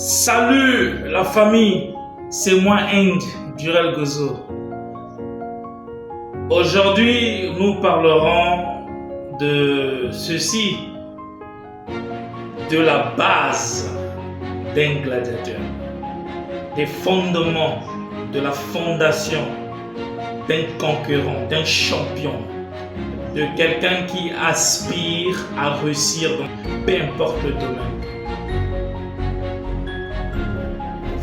Salut la famille, c'est moi Eng Durel Gozo. Aujourd'hui, nous parlerons de ceci, de la base d'un gladiateur, des fondements, de la fondation d'un conquérant, d'un champion, de quelqu'un qui aspire à réussir dans peu importe le domaine.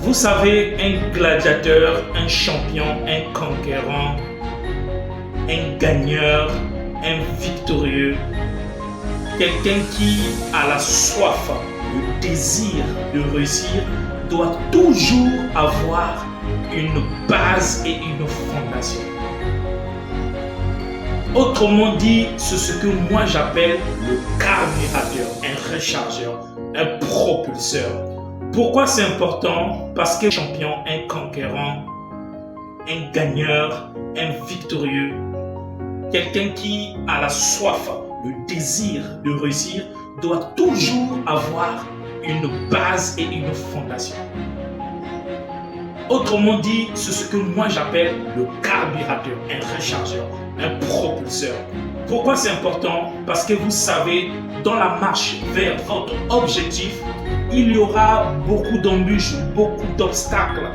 Vous savez, un gladiateur, un champion, un conquérant, un gagneur, un victorieux, quelqu'un qui a la soif, le désir de réussir, doit toujours avoir une base et une fondation. Autrement dit, c'est ce que moi j'appelle le carburateur, un rechargeur, un propulseur. Pourquoi c'est important? Parce que champion, un conquérant, un gagneur, un victorieux, quelqu'un qui a la soif, le désir de réussir, doit toujours avoir une base et une fondation. Autrement dit, c'est ce que moi j'appelle le carburateur, un rechargeur, un propulseur. Pourquoi c'est important? Parce que vous savez, dans la marche vers votre objectif, il y aura beaucoup d'embûches, beaucoup d'obstacles,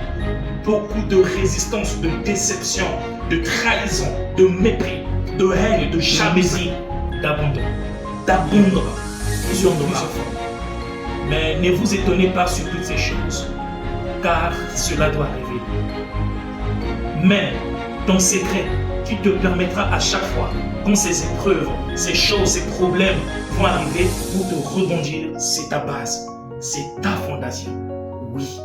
beaucoup de résistance, de déception, de trahison, de mépris, de haine, de jalousie, d'abandon sur nos enfants. Mais ne vous étonnez pas sur toutes ces choses, car cela doit arriver. Mais ton secret qui te permettra à chaque fois, quand ces épreuves, ces choses, ces problèmes vont arriver, pour te rebondir, c'est ta base, c'est ta fondation. Oui,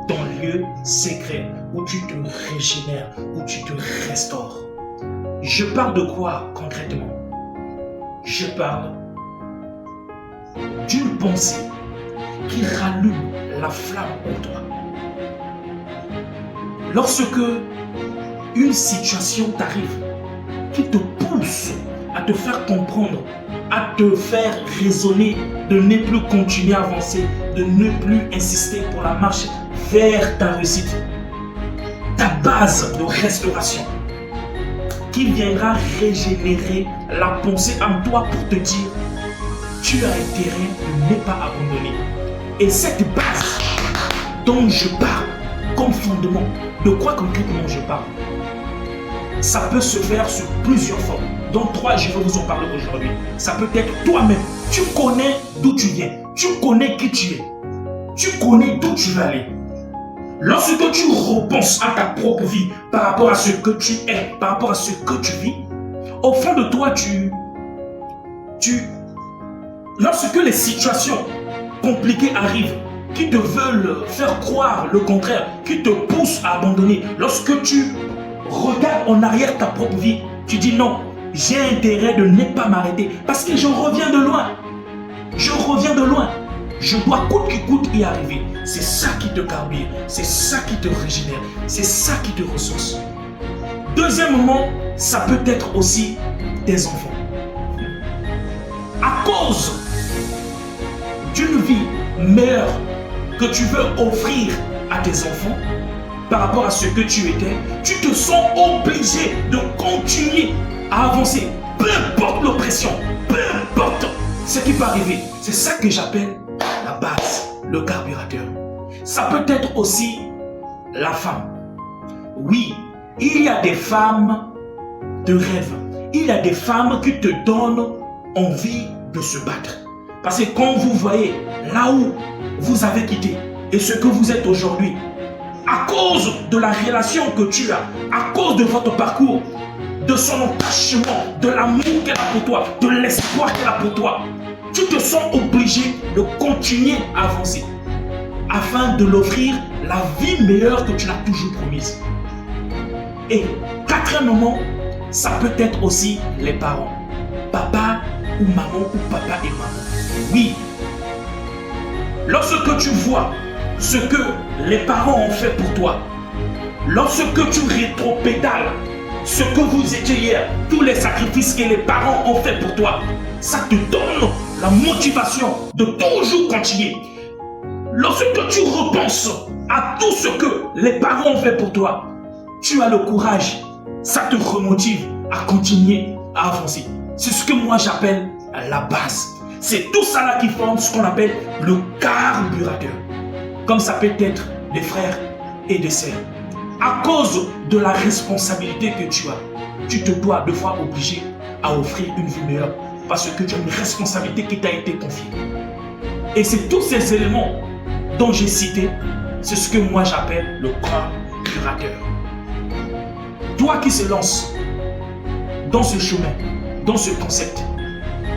ton lieu secret où tu te régénères, où tu te restaures. Je parle de quoi concrètement? Je parle d'une pensée qui rallume la flamme en toi. Lorsque une situation t'arrive qui te pousse à te faire comprendre, à te faire raisonner, de ne plus continuer à avancer, de ne plus insister pour la marche vers ta réussite, ta base de restauration qui viendra régénérer la pensée en toi pour te dire tu as intérêt de ne pas abandonner. Et cette base dont je parle comme fondement, de quoi concrètement je parle? Ça peut se faire sous plusieurs formes. Dont 3, je vais vous en parler aujourd'hui. Ça peut être toi-même. Tu connais d'où tu viens. Tu connais qui tu es. Tu connais d'où tu vas aller. Lorsque tu repenses à ta propre vie par rapport à ce que tu es, par rapport à ce que tu vis, au fond de toi, lorsque les situations compliquées arrivent, qui te veulent faire croire le contraire, qui te poussent à abandonner, lorsque tu regardes en arrière ta propre vie, tu dis non, j'ai intérêt de ne pas m'arrêter parce que je reviens de loin. Je dois coûte que coûte y arriver. C'est ça qui te carbure, c'est ça qui te régénère, c'est ça qui te ressource. Deuxièmement, ça peut être aussi tes enfants. À cause d'une vie meilleure que tu veux offrir à tes enfants, par rapport à ce que tu étais, tu te sens obligé de continuer à avancer. Peu importe l'oppression, peu importe ce qui peut arriver. C'est ça que j'appelle la base, le carburateur. Ça peut être aussi la femme. Oui, il y a des femmes de rêve. Il y a des femmes qui te donnent envie de se battre. Parce que quand vous voyez là où vous avez quitté et ce que vous êtes aujourd'hui, à cause de la relation que tu as, à cause de votre parcours, de son attachement, de l'amour qu'elle a pour toi, de l'espoir qu'elle a pour toi, tu te sens obligé de continuer à avancer afin de l'offrir la vie meilleure que tu l'as toujours promise. Et quatrièmement, ça peut être aussi les parents. Papa ou maman ou papa et maman. Oui, lorsque tu vois ce que les parents ont fait pour toi, lorsque tu rétropédales ce que vous étiez hier, tous les sacrifices que les parents ont fait pour toi, ça te donne la motivation de toujours continuer. lorsque tu repenses à tout ce que les parents ont fait pour toi, tu as le courage, ça te remotive à continuer à avancer. C'est ce que moi j'appelle la base. C'est tout ça là qui forme ce qu'on appelle le carburateur. Comme ça peut être des frères et des sœurs. À cause de la responsabilité que tu as, tu te dois deux fois obligé à offrir une vie meilleure parce que tu as une responsabilité qui t'a été confiée. Et c'est tous ces éléments dont j'ai cité, c'est ce que moi j'appelle le carburateur. Toi qui se lance dans ce chemin, dans ce concept,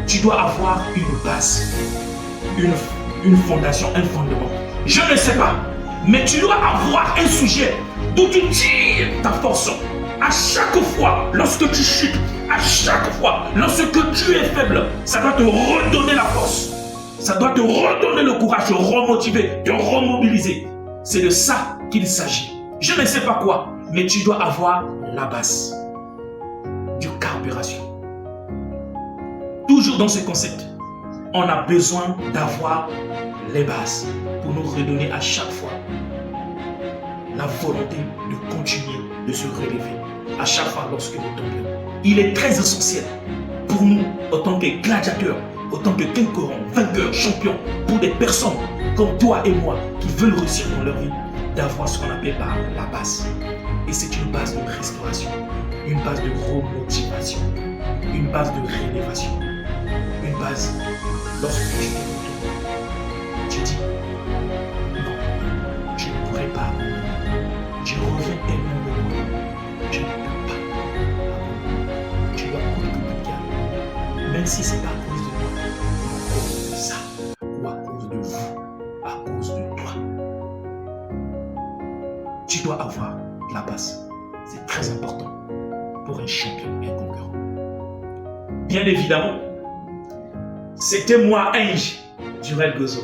tu dois avoir une base, une fondation, un fondement. Je ne sais pas, mais tu dois avoir un sujet d'où tu tires ta force. À chaque fois, lorsque tu chutes, à chaque fois, lorsque tu es faible, ça doit te redonner la force. Ça doit te redonner le courage, te remotiver, te remobiliser. C'est de ça qu'il s'agit. Je ne sais pas quoi, mais tu dois avoir la base du carburation. Toujours dans ce concept, on a besoin d'avoir les bases pour nous redonner à chaque fois la volonté de continuer, de se relever à chaque fois lorsque nous tombons. Il est très essentiel pour nous, en tant que gladiateurs, en tant que conquérants, vainqueurs, champions, pour des personnes comme toi et moi qui veulent réussir dans leur vie, d'avoir ce qu'on appelle la base. Et c'est une base de restauration, une base de remotivation, une base de réélévation, une base lorsque tu te retournes, tu dis non, je ne pourrai pas, je reviens tellement de loin, je ne peux pas. Tu dois coûter, même si ce n'est pas à cause de toi, à cause de ça, ou à cause de vous, à cause de toi. Tu dois avoir la base. C'est très important pour un champion et un conquérant. Bien évidemment, c'était moi, Ange Durel Gozo.